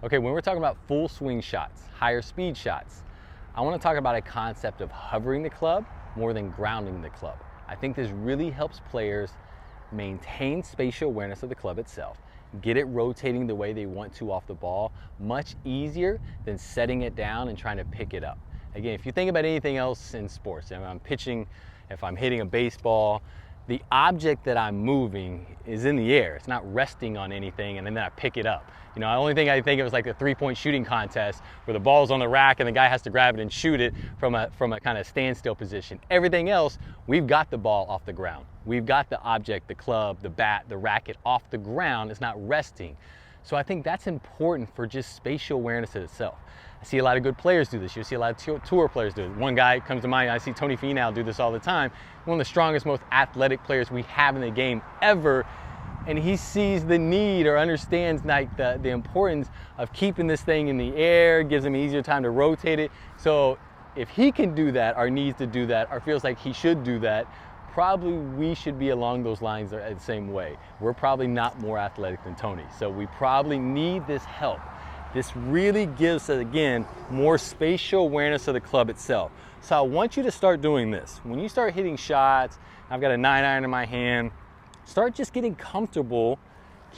Okay, when we're talking about full swing shots, higher speed shots, I want to talk about a concept of hovering the club more than grounding the club. I think this really helps players maintain spatial awareness of the club itself, get it rotating the way they want to off the ball, much easier than setting it down and trying to pick it up. Again, if you think about anything else in sports, if I'm pitching, if I'm hitting a baseball, the object that I'm moving is in the air. It's not resting on anything and then I pick it up. You know, the only thing I think it was like a three-point shooting contest where the ball's on the rack and the guy has to grab it and shoot it from a kind of standstill position. Everything else, we've got the ball off the ground. We've got the object, the club, the bat, the racket off the ground. It's not resting. So I think that's important for just spatial awareness in itself. I see a lot of good players do this. You see a lot of tour players do it. One guy comes to mind, I see Tony Finau do this all the time. One of the strongest, most athletic players we have in the game ever. And he sees the need or understands like the importance of keeping this thing in the air, gives him easier time to rotate it. So if he can do that, or needs to do that, or feels like he should do that, probably we should be along those lines the same way. We're probably not more athletic than Tony. So we probably need this help. This really gives us, again, more spatial awareness of the club itself. So I want you to start doing this. When you start hitting shots, I've got a 9-iron in my hand, start just getting comfortable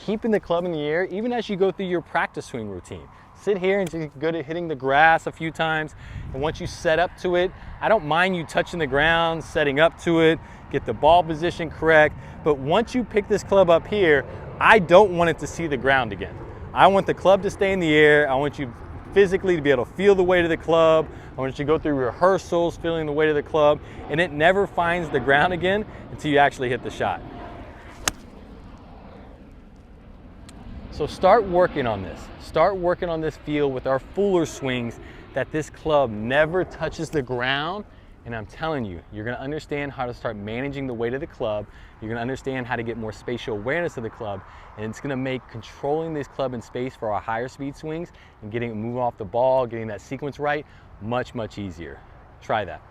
keeping the club in the air, even as you go through your practice swing routine. Sit here and just good at hitting the grass a few times. And once you set up to it, I don't mind you touching the ground, setting up to it, get the ball position correct. But once you pick this club up here, I don't want it to see the ground again. I want the club to stay in the air. I want you physically to be able to feel the weight of the club. I want you to go through rehearsals, feeling the weight of the club, and it never finds the ground again until you actually hit the shot. So start working on this. Start working on this feel with our fuller swings that this club never touches the ground. And I'm telling you, you're gonna understand how to start managing the weight of the club. You're gonna understand how to get more spatial awareness of the club. And it's gonna make controlling this club in space for our higher speed swings and getting it moving off the ball, getting that sequence right, much, much easier. Try that.